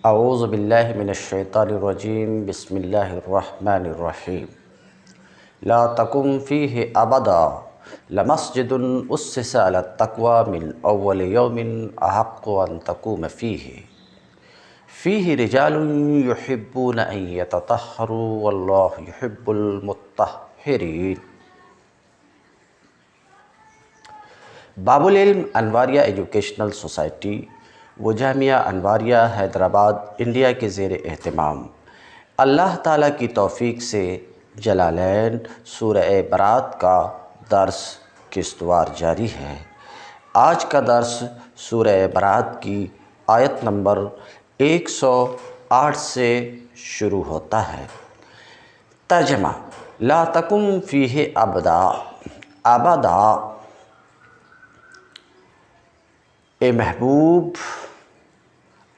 اعوذ باللہ من الشیطان الرجیم بسم اللہ الرحمن الرحیم لا تقم فیہ ابدا لمسجد اسس علی التقوی من اول یوم احق ان تقوم فیہ رجال یحبون ان یتطہروا واللہ یحب المطہرین۔ باب العلم انواریہ ایجوکیشنل سوسائٹی و جامعہ انواریہ حیدرآباد انڈیا کے زیر اہتمام اللہ تعالیٰ کی توفیق سے جلالین سورہ برات کا درس قسطوار جاری ہے۔ آج کا درس سورہ برات کی آیت نمبر 108 سے شروع ہوتا ہے۔ ترجمہ: لا تقم فیہ ابدا، اے محبوب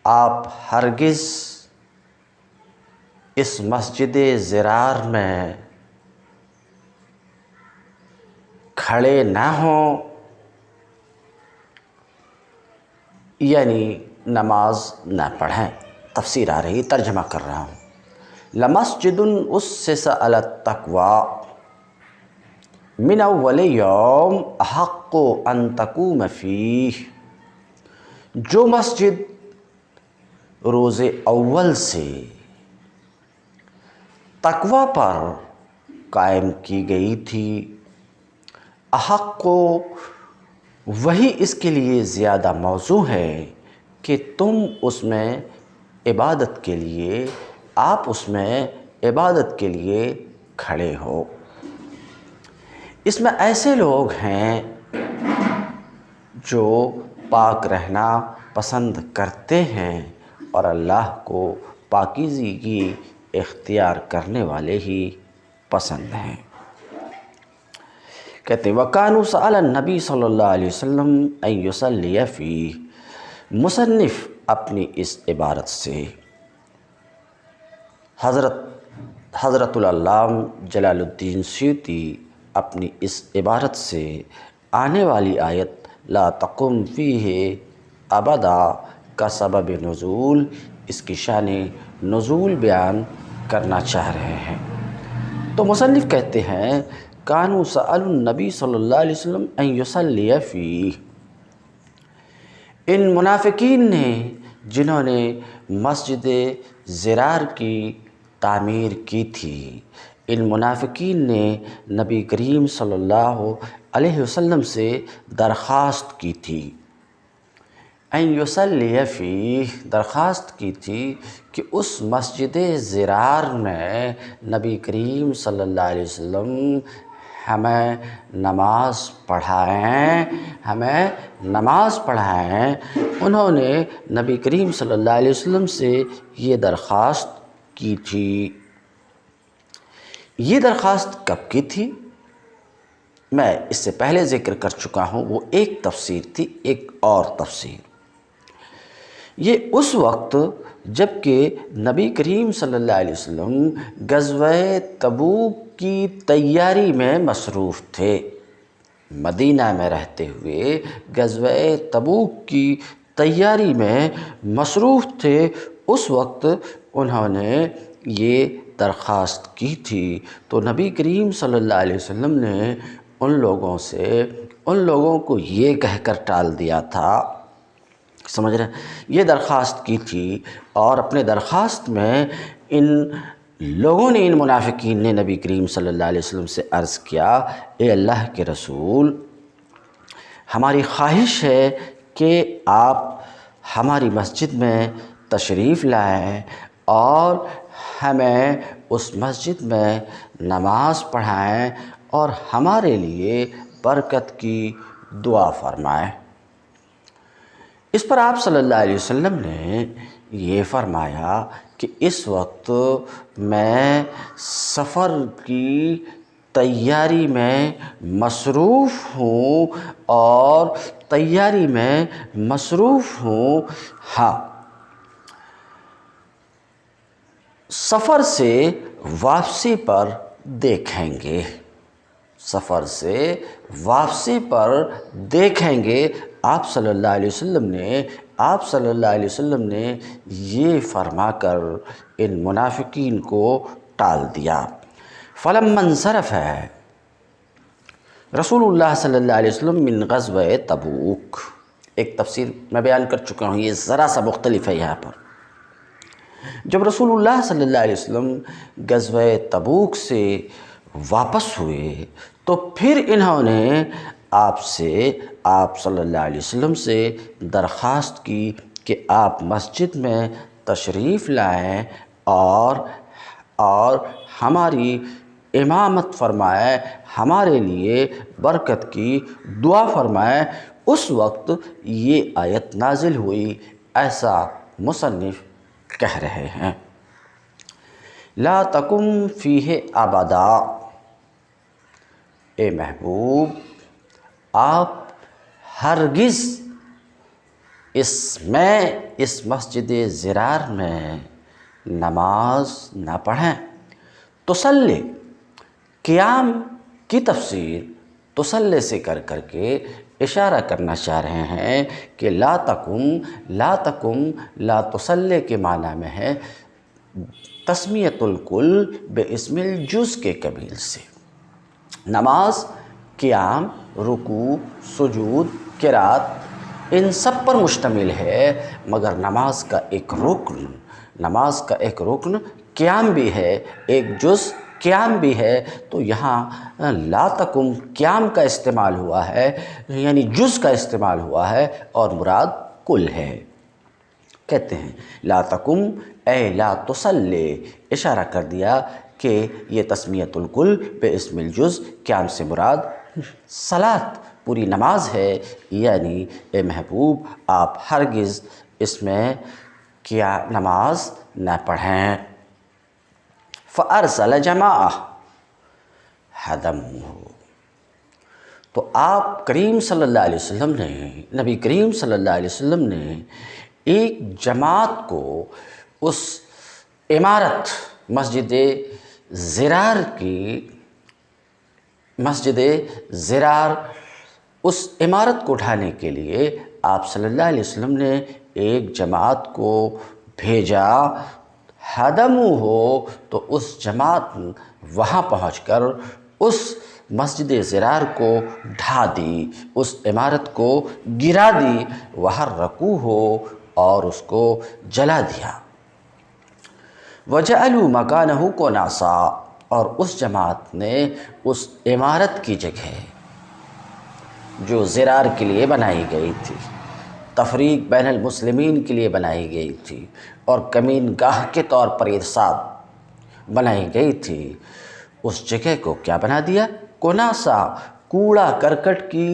آپ ہرگز اس مسجد زرار میں کھڑے نہ ہوں، یعنی نماز نہ پڑھیں۔ تفسیر آ رہی، ترجمہ کر رہا ہوں۔ لمسجد اسس علی التقوی من اول یوم احق ان تقوم فیہ، جو مسجد روز اول سے تقوی پر قائم کی گئی تھی، احق وہی اس کے لیے زیادہ موزوں ہے کہ تم اس میں عبادت کے لیے، آپ اس میں عبادت کے لیے کھڑے ہو۔ اس میں ایسے لوگ ہیں جو پاک رہنا پسند کرتے ہیں اور اللہ کو پاکیزگی اختیار کرنے والے ہی پسند ہیں۔ کہتے ہیں وَكَانُوا سَأَلَ النَّبِي صلی اللہ علیہ وسلم أَن يُصَلِّيَ فِيهِ۔ مصنف اپنی اس عبارت سے حضرت العلامہ جلال الدین سیوطی اپنی اس عبارت سے آنے والی آیت لا تقم فیہ ابدا کا سبب نزول، اس کی شان نزول بیان کرنا چاہ رہے ہیں۔ تو مصنف کہتے ہیں کانوا سألوا النبی صلی اللہ علیہ وسلم ان یصلی فیہ، ان منافقین نے جنہوں نے مسجد زرار کی تعمیر کی تھی، ان منافقین نے نبی کریم صلی اللہ علیہ وسلم سے درخواست کی تھی، ان یصلی فیہ، درخواست کی تھی کہ اس مسجد زرار میں نبی کریم صلی اللہ علیہ وسلم ہمیں نماز پڑھائیں، ہمیں نماز پڑھائیں۔ انہوں نے نبی کریم صلی اللہ علیہ وسلم سے یہ درخواست کی تھی۔ یہ درخواست کب کی تھی؟ میں اس سے پہلے ذکر کر چکا ہوں، وہ ایک تفسیر تھی، ایک اور تفسیر۔ یہ اس وقت جب کہ نبی کریم صلی اللہ علیہ وسلم غزوہ تبوک کی تیاری میں مصروف تھے، مدینہ میں رہتے ہوئے غزوہ تبوک کی تیاری میں مصروف تھے۔ اس وقت انہوں نے یہ درخواست کی تھی، تو نبی کریم صلی اللہ علیہ وسلم نے ان لوگوں کو یہ کہہ کر ٹال دیا تھا، سمجھ رہے ہیں، یہ درخواست کی تھی، اور اپنے درخواست میں ان لوگوں نے، ان منافقین نے نبی کریم صلی اللہ علیہ وسلم سے عرض کیا، اے اللہ کے رسول، ہماری خواہش ہے کہ آپ ہماری مسجد میں تشریف لائیں اور ہمیں اس مسجد میں نماز پڑھائیں اور ہمارے لیے برکت کی دعا فرمائیں۔ اس پر آپ صلی اللہ علیہ وسلم نے یہ فرمایا کہ اس وقت میں سفر کی تیاری میں مصروف ہوں اور تیاری میں مصروف ہوں، ہاں، سفر سے واپسی پر دیکھیں گے، سفر سے واپسی پر دیکھیں گے۔ آپ صلی اللہ علیہ وسلم نے آپ صلی اللہ علیہ وسلم نے یہ فرما کر ان منافقین کو ٹال دیا۔ فلما انصرف ہے رسول اللہ صلی اللہ علیہ وسلم من غزوہ تبوک، ایک تفسیر میں بیان کر چکا ہوں، یہ ذرا سا مختلف ہے یہاں پر۔ جب رسول اللہ صلی اللہ علیہ وسلم غزوہ تبوک سے واپس ہوئے تو پھر انہوں نے آپ صلی اللہ علیہ وسلم سے درخواست کی کہ آپ مسجد میں تشریف لائیں اور ہماری امامت فرمائیں، ہمارے لیے برکت کی دعا فرمائیں۔ اس وقت یہ آیت نازل ہوئی، ایسا مصنف کہہ رہے ہیں۔ لا تقم فیہ ابدا، اے محبوب آپ ہرگز اس مسجد زرار میں نماز نہ پڑھیں۔ تصلی، قیام کی تفسیر تصلی سے کر کے اشارہ کرنا چاہ رہے ہیں کہ لا تقم لا تصلی کے معنی میں ہے تسمیت الکل باسم الجز کے قبیل سے۔ نماز، قیام، رکوع، سجود، قرات ان سب پر مشتمل ہے، مگر نماز کا ایک رکن قیام بھی ہے، ایک جز قیام بھی ہے، تو یہاں لا تقم قیام کا استعمال ہوا ہے، یعنی جز کا استعمال ہوا ہے اور مراد کل ہے۔ کہتے ہیں لا تقم اے لا تصلی، اشارہ کر دیا کہ یہ تسمیت الکل باسم الجز، قیام سے مراد صلاۃ پوری نماز ہے، یعنی اے محبوب آپ ہرگز اس میں کیا نماز نہ پڑھیں۔ فَأَرْسَلَ جَمَاعَةً هَدَمُوهُ، تو آپ کریم صلی اللہ علیہ وسلم نے، نبی کریم صلی اللہ علیہ وسلم نے ایک جماعت کو اس عمارت مسجد زرار اس عمارت کو اٹھانے کے لیے آپ صلی اللہ علیہ وسلم نے ایک جماعت کو بھیجا۔ ہدمو ہو، تو اس جماعت وہاں پہنچ کر اس مسجد زرار کو ڈھا دی، اس عمارت کو گرا دی، وحرقوہ ہو اور اس کو جلا دیا۔ وجعلوا مکانہ کناسا، اور اس جماعت نے اس عمارت کی جگہ جو زرار کے لیے بنائی گئی تھی، تفریق بین المسلمین کے لیے بنائی گئی تھی اور کمین گاہ کے طور پر ارصاد بنائی گئی تھی، اس جگہ کو کیا بنا دیا؟ کناسا، کوڑا کرکٹ کی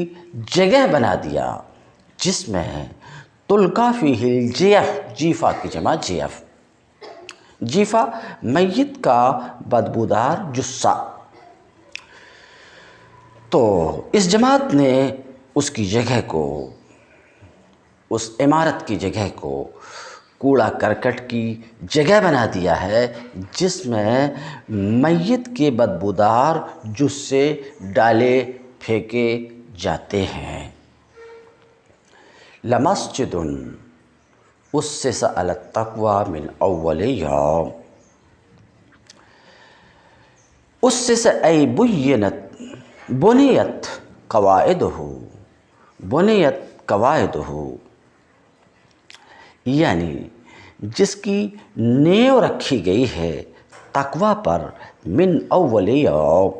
جگہ بنا دیا، جس میں تلقا فیہ الجیف، جیفا کی جمع جیف، جیفا میت کا بدبودار جثہ۔ تو اس جماعت نے اس کی جگہ کو، اس عمارت کی جگہ کو کوڑا کرکٹ کی جگہ بنا دیا ہے، جس میں میت کے بدبودار جثے ڈالے پھینکے جاتے ہیں۔ لمسجد اسس علی التقوی من اول یوم، اسس ای بنیت قواعدہ، یعنی جس کی نیو رکھی گئی ہے تقوی پر، من اول یوم،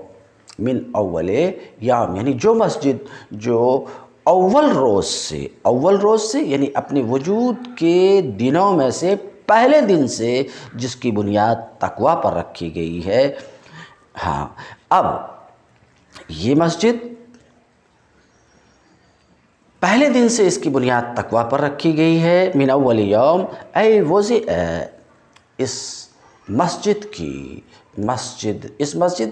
یعنی جو مسجد جو اول روز سے یعنی اپنے وجود کے دنوں میں سے پہلے دن سے جس کی بنیاد تقوی پر رکھی گئی ہے۔ ہاں، اب یہ مسجد پہلے دن سے اس کی بنیاد تقوی پر رکھی گئی ہے، من اول یوم اے وضع، اس مسجد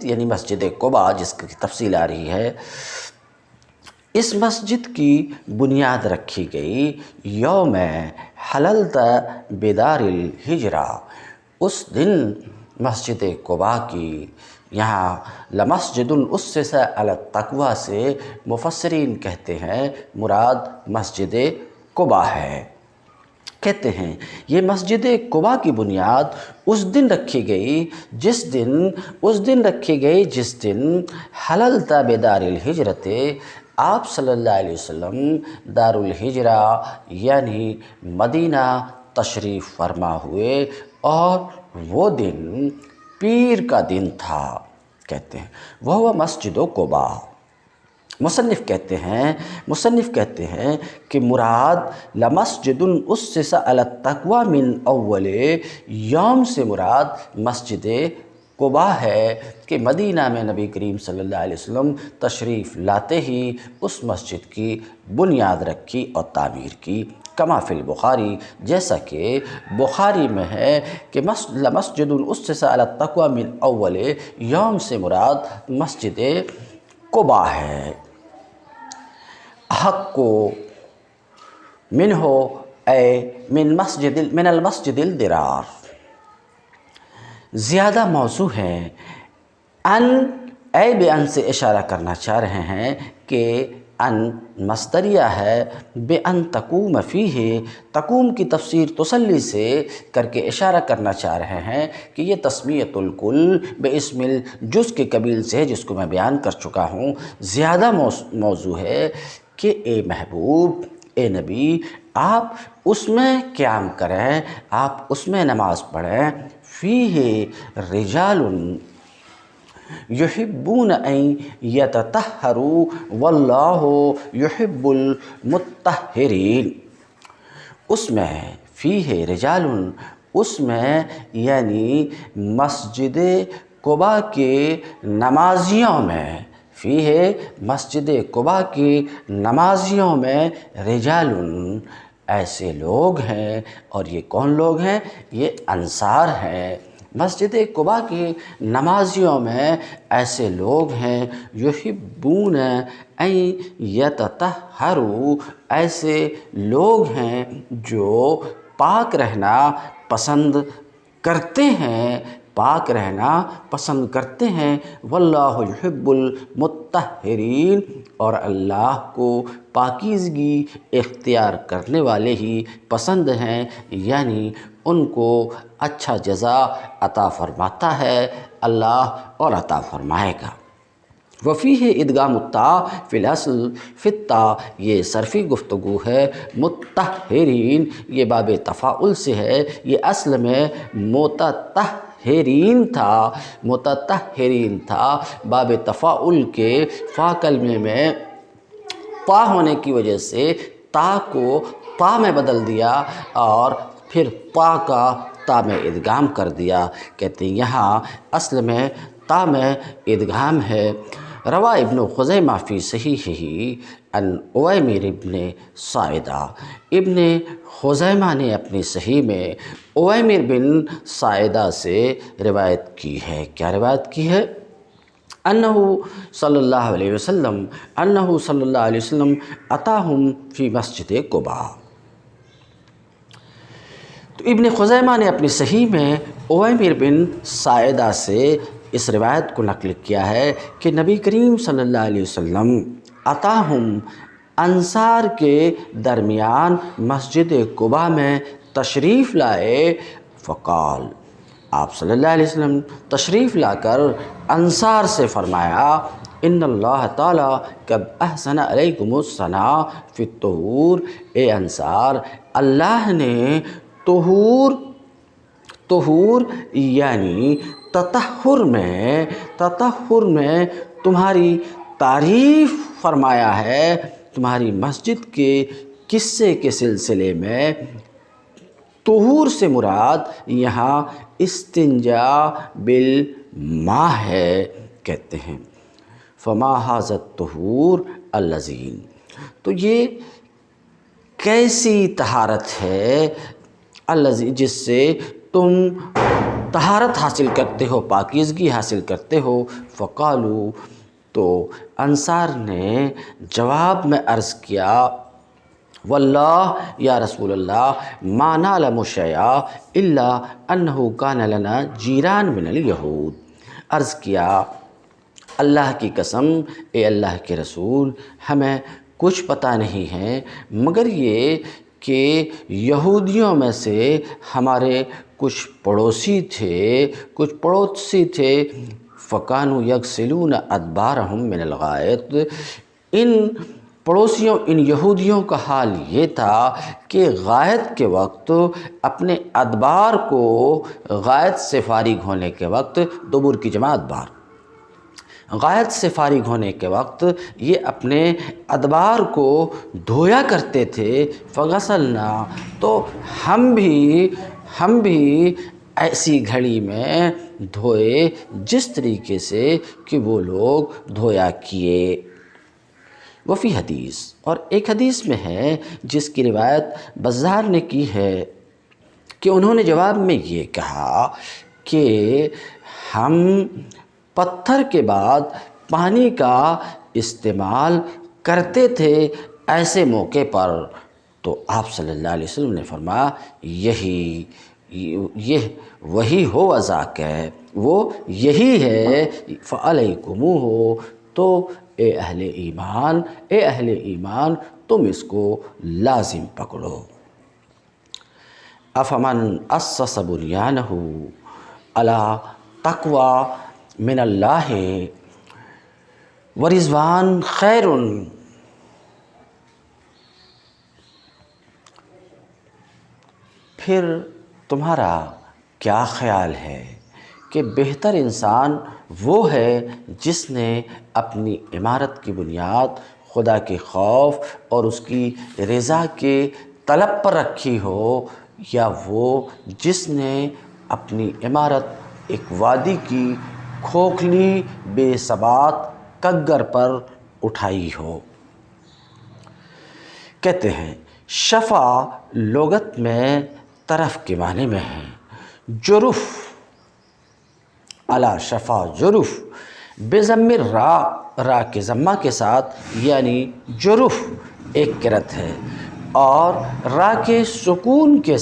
یعنی مسجد قباء جس کی تفصیل آ رہی ہے، اس مسجد کی بنیاد رکھی گئی یوم حللت بدار الحجرہ، اس دن مسجد قباء کی، یہاں لمسجد اسس علی التقوی سے مفسرین کہتے ہیں مراد مسجد قباء ہے۔ کہتے ہیں یہ مسجد قباء کی بنیاد اس دن رکھی گئی جس دن حللت بدار الہجرت، آپ صلی اللہ علیہ وسلم دار الہجرہ یعنی مدینہ تشریف فرما ہوئے، اور وہ دن پیر کا دن تھا، کہتے ہیں وہ مسجد قباء۔ مصنف کہتے ہیں کہ مراد لمسجد اسس علی التقوی من اول یوم سے مراد مسجد قباء ہے کہ مدینہ میں نبی کریم صلی اللہ علیہ وسلم تشریف لاتے ہی اس مسجد کی بنیاد رکھی اور تعمیر کی، کما فی البخاری، جیسا کہ بخاری میں ہے کہ لمسجد اسس علی التقوی من اول یوم سے مراد مسجد قباء ہے۔ حق کو منہ اے من المسجد الدرار، زیادہ موضوع ہے۔ اے بے ان سے اشارہ کرنا چاہ رہے ہیں کہ ان مصدریہ ہے، بے ان تقوم فیہ، تقوم کی تفسیر تسلی سے کر کے اشارہ کرنا چاہ رہے ہیں کہ یہ تسمیۃ الکل بے اسم الجز کے قبیل سے ہے، جس کو میں بیان کر چکا ہوں۔ زیادہ موضوع ہے کہ اے محبوب، اے نبی، آپ اس میں قیام کریں، آپ اس میں نماز پڑھیں۔ فیہ رجال یحبون ان یتطہروا واللہ یحب المطہرین، اس میں فیہ رجال، اس میں یعنی مسجد قباء کے نمازیوں میں، فیہ مسجد قباء کی نمازیوں میں رجال، ایسے لوگ ہیں، اور یہ کون لوگ ہیں؟ یہ انصار ہیں۔ مسجد قباء کی نمازیوں میں ایسے لوگ ہیں، یحبون ان یتطہروا، ایسے لوگ ہیں جو پاک رہنا پسند کرتے ہیں، پاک رہنا پسند کرتے ہیں۔ واللہ یحب المطہرین، اور اللہ کو پاکیزگی اختیار کرنے والے ہی پسند ہیں، یعنی ان کو اچھا جزا عطا فرماتا ہے اللہ، اور عطا فرمائے گا۔ وفیہ ادغام الطاء فی الاصل فی الطاء، یہ صرفی گفتگو ہے۔ مطہرین یہ باب تفاعل سے ہے، یہ اصل میں متطہرین تھا، باب تفاعل کے فا کلمے میں طا ہونے کی وجہ سے تا کو طا میں بدل دیا، اور پھر طا کا تا میں ادغام کر دیا۔ کہتے ہیں یہاں اصل میں تا میں ادغام ہے۔ روا ابن خزیمہ فی صحیحہ ان اویمر ابن ساعدہ، ابن خزیمہ نے اپنی صحیح میں اویمر بن ساعدہ سے روایت کی ہے۔ کیا روایت کی ہے؟ انہ صلی اللہ علیہ وسلم اتاہم فی مسجد قباء۔ تو ابن خزیمہ نے اپنی صحیح میں اویمر بن ساعدہ سے اس روایت کو نقل کیا ہے کہ نبی کریم صلی اللہ علیہ وسلم اتاہم، انصار کے درمیان مسجد قباء میں تشریف لائے۔ فقال، آپ صلی اللہ علیہ وسلم تشریف لا کر انصار سے فرمایا، ان اللہ تعالیٰ قد احسن علیکم الثناء فی الطہور، اے انصار، اللہ نے طہور یعنی تطہر میں تمہاری تعریف فرمایا ہے۔ تمہاری مسجد کے قصے کے سلسلے میں طہور سے مراد یہاں استنجا بالماء ہے، کہتے ہیں فما ھذا الطہور اللذین، تو یہ کیسی طہارت ہے اللذی، جس سے تم طہارت حاصل کرتے ہو، پاکیزگی حاصل کرتے ہو۔ فقالو، تو انصار نے جواب میں عرض کیا، واللہ یا رسول اللہ ما نعلم شیئا الا انہ کان لنا جیران من الیہود، عرض کیا اللہ کی قسم، اے اللہ کے رسول، ہمیں کچھ پتہ نہیں ہے مگر یہ کہ یہودیوں میں سے ہمارے کچھ پڑوسی تھے فَكَانُوا يَغْسِلُونَ أَدْبَارَهُم مِّنَ الْغَائِطِ، ان یہودیوں کا حال یہ تھا کہ غائط کے وقت اپنے ادبار کو، غائط سے فارغ ہونے کے وقت، دبر کی جمع ادبار، غائط سے فارغ ہونے کے وقت یہ اپنے ادبار کو دھویا کرتے تھے۔ فغسلنا، تو ہم بھی ایسی گھڑی میں دھوئے جس طریقے سے کہ وہ لوگ دھویا کیے۔ وفی حدیث، اور ایک حدیث میں ہے جس کی روایت بزار نے کی ہے کہ انہوں نے جواب میں یہ کہا کہ ہم پتھر کے بعد پانی کا استعمال کرتے تھے ایسے موقع پر، تو آپ صلی اللہ علیہ وسلم نے فرمایا یہ وہی ہو وذاک ہے، وہ یہی ہے، فعلیکموہ، تو اے اہل ایمان تم اس کو لازم پکڑو۔ افمن اسس بنیانہ علی تقوی من اللہ ورضوان خیر، پھر تمہارا کیا خیال ہے کہ بہتر انسان وہ ہے جس نے اپنی عمارت کی بنیاد خدا کے خوف اور اس کی رضا کے طلب پر رکھی ہو، یا وہ جس نے اپنی عمارت ایک وادی کی کھوکھلی بے ثبات کگگر پر اٹھائی ہو۔ کہتے ہیں شفا لغت میں طرف کے معنی میں ہے، جرف، علی شفا جرف، بضم را کے ضمہ کے ساتھ، یعنی جرف ایک قرأت ہے، اور را کے سکون کے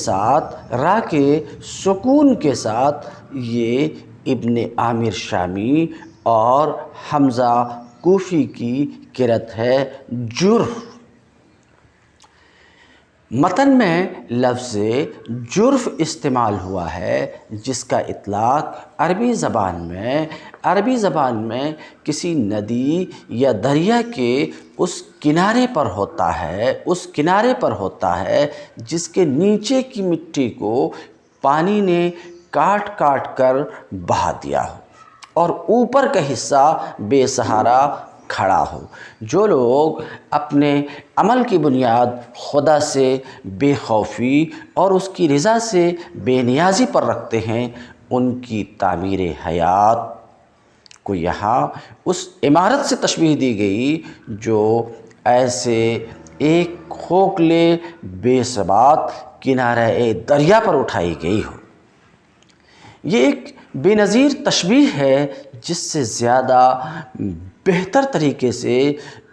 ساتھ یہ ابن عامر شامی اور حمزہ کوفی کی قرأت ہے جرف۔ متن میں لفظ جرف استعمال ہوا ہے جس کا اطلاق عربی زبان میں کسی ندی یا دریا کے اس کنارے پر ہوتا ہے جس کے نیچے کی مٹی کو پانی نے کاٹ کر بہا دیا ہو اور اوپر کا حصہ بے سہارا کھڑا ہو۔ جو لوگ اپنے عمل کی بنیاد خدا سے بے خوفی اور اس کی رضا سے بے نیازی پر رکھتے ہیں، ان کی تعمیر حیات کو یہاں اس عمارت سے تشبیہ دی گئی جو ایسے ایک کھوکھلے بے ثبات کنارہ دریا پر اٹھائی گئی ہو۔ یہ ایک بے نظیر تشبیہ ہے جس سے زیادہ بہتر طریقے سے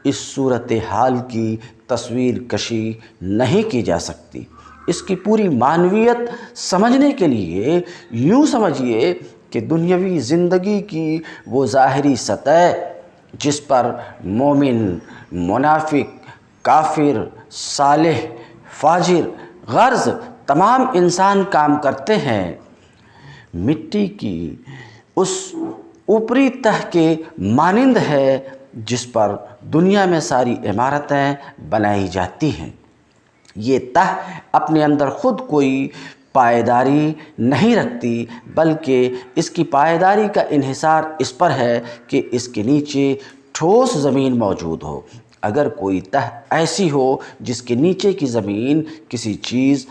اس صورتحال کی تصویر کشی نہیں کی جا سکتی۔ اس کی پوری معنویت سمجھنے کے لیے یوں سمجھیے کہ دنیاوی زندگی کی وہ ظاہری سطح جس پر مومن، منافق، کافر، صالح، فاجر، غرض تمام انسان کام کرتے ہیں، مٹی کی اس اوپری تہ کے مانند ہے جس پر دنیا میں ساری عمارتیں بنائی جاتی ہیں۔ یہ تہ اپنے اندر خود کوئی پائیداری نہیں رکھتی، بلکہ اس کی پائیداری کا انحصار اس پر ہے کہ اس کے نیچے ٹھوس زمین موجود ہو۔ اگر کوئی تہ ایسی ہو جس کے نیچے کی زمین کسی چیز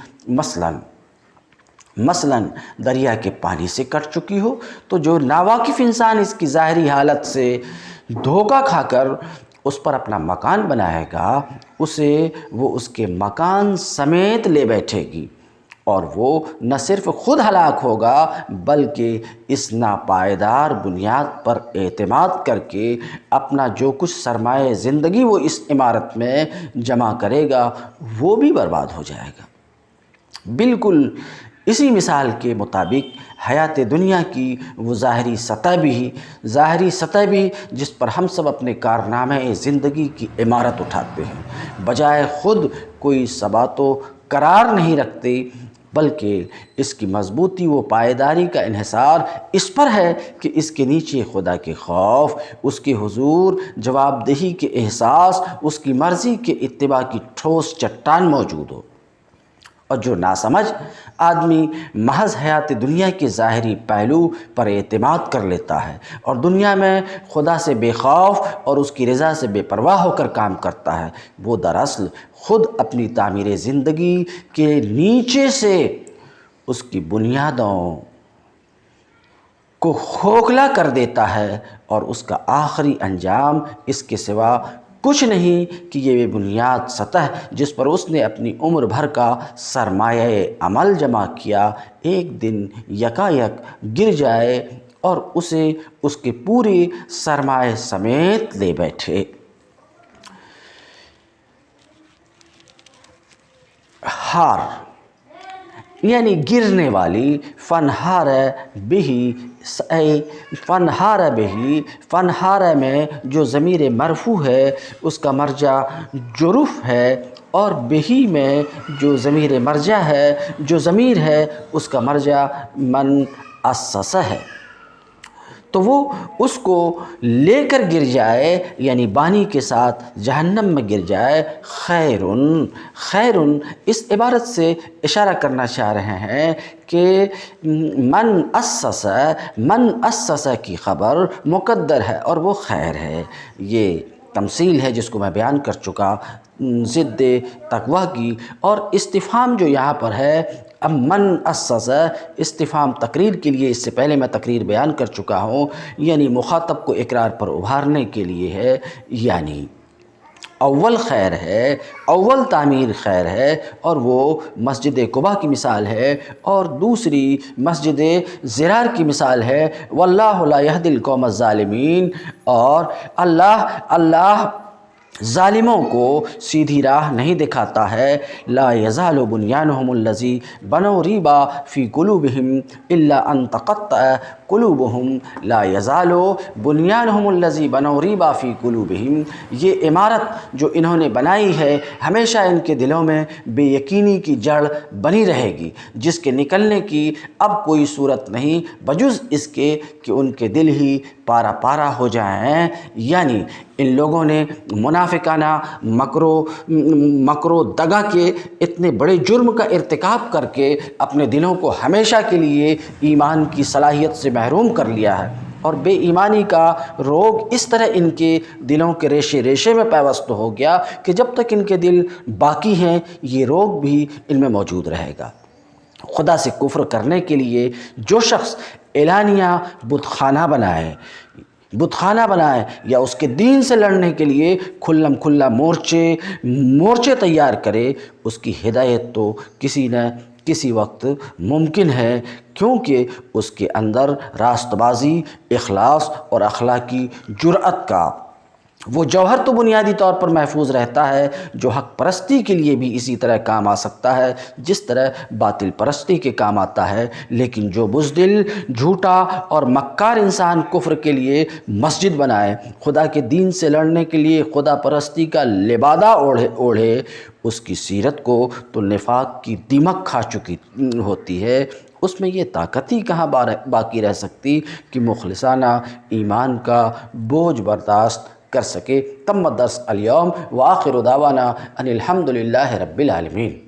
مثلاً دریا کے پانی سے کٹ چکی ہو، تو جو ناواقف انسان اس کی ظاہری حالت سے دھوکہ کھا کر اس پر اپنا مکان بنائے گا، اسے وہ اس کے مکان سمیت لے بیٹھے گی، اور وہ نہ صرف خود ہلاک ہوگا بلکہ اس ناپائیدار بنیاد پر اعتماد کر کے اپنا جو کچھ سرمایہ زندگی وہ اس عمارت میں جمع کرے گا وہ بھی برباد ہو جائے گا۔ بالکل اسی مثال کے مطابق حیات دنیا کی وہ ظاہری سطح بھی جس پر ہم سب اپنے کارنامے زندگی کی عمارت اٹھاتے ہیں، بجائے خود کوئی ثبات و قرار نہیں رکھتے، بلکہ اس کی مضبوطی و پائیداری کا انحصار اس پر ہے کہ اس کے نیچے خدا کے خوف، اس کے حضور جواب دہی کے احساس، اس کی مرضی کے اتباع کی ٹھوس چٹان موجود ہو۔ اور جو ناسمجھ آدمی محض حیات دنیا کے ظاہری پہلو پر اعتماد کر لیتا ہے اور دنیا میں خدا سے بے خوف اور اس کی رضا سے بے پرواہ ہو کر کام کرتا ہے، وہ دراصل خود اپنی تعمیر زندگی کے نیچے سے اس کی بنیادوں کو کھوکھلا کر دیتا ہے، اور اس کا آخری انجام اس کے سوا کچھ نہیں کہ یہ بنیاد سطح جس پر اس نے اپنی عمر بھر کا سرمایہ عمل جمع کیا، ایک دن یکایک گر جائے اور اسے اس کے پورے سرمایہ سمیت لے بیٹھے۔ ہار یعنی گرنے والی، فنہار بہی، فنہار بہی، فنہار میں جو ضمیر مرفوع ہے اس کا مرجع جرف ہے، اور بہی میں جو ضمیر مرجع ہے، جو ضمیر ہے اس کا مرجع من اسس ہے، تو وہ اس کو لے کر گر جائے، یعنی بانی کے ساتھ جہنم میں گر جائے۔ خیرن، خیرن اس عبارت سے اشارہ کرنا چاہ رہے ہیں کہ من اسس کی خبر مقدر ہے اور وہ خیر ہے۔ یہ تمثیل ہے جس کو میں بیان کر چکا ضد تقویٰ کی، اور استفہام جو یہاں پر ہے اب من اسس، استفہام تقریر کے لیے، اس سے پہلے میں تقریر بیان کر چکا ہوں، یعنی مخاطب کو اقرار پر ابھارنے کے لیے ہے، یعنی اول خیر ہے، اول تعمیر خیر ہے، اور وہ مسجد قباء کی مثال ہے، اور دوسری مسجد ضرار کی مثال ہے، واللہ لا یہدی القوم الظالمین، اور اللہ ظالموں کو سیدھی راہ نہیں دکھاتا ہے۔ لا یزال بنیانہم الذی بنوا ریبا فی قلوبہم الا ان تقطع قلوبہم، لا یزال بنیانہم الذی بنوا ریبا فی قلوبہم، یہ عمارت جو انہوں نے بنائی ہے ہمیشہ ان کے دلوں میں بے یقینی کی جڑ بنی رہے گی، جس کے نکلنے کی اب کوئی صورت نہیں بجز اس کے کہ ان کے دل ہی پارا پارا ہو جائیں۔ یعنی ان لوگوں نے منافقانہ مکر و دغا کے اتنے بڑے جرم کا ارتکاب کر کے اپنے دلوں کو ہمیشہ کے لیے ایمان کی صلاحیت سے محروم کر لیا ہے، اور بے ایمانی کا روگ اس طرح ان کے دلوں کے ریشے ریشے میں پیوست ہو گیا کہ جب تک ان کے دل باقی ہیں یہ روگ بھی ان میں موجود رہے گا۔ خدا سے کفر کرنے کے لیے جو شخص اعلانیہ بت خانہ بنائے یا اس کے دین سے لڑنے کے لیے کھلم کھلا مورچے تیار کرے، اس کی ہدایت تو کسی نہ کسی وقت ممکن ہے، کیونکہ اس کے اندر راست بازی، اخلاص اور اخلاقی جرأت کا وہ جوہر تو بنیادی طور پر محفوظ رہتا ہے جو حق پرستی کے لیے بھی اسی طرح کام آ سکتا ہے جس طرح باطل پرستی کے کام آتا ہے۔ لیکن جو بزدل، جھوٹا اور مکار انسان کفر کے لیے مسجد بنائے، خدا کے دین سے لڑنے کے لیے خدا پرستی کا لبادہ اوڑھے، اس کی سیرت کو تو نفاق کی دیمک کھا چکی ہوتی ہے، اس میں یہ طاقت ہی کہاں باقی رہ سکتی کہ مخلصانہ ایمان کا بوجھ برداشت کر سکے۔ تم الدرس اليوم وآخر دعوانا ان الحمد للہ رب العالمین۔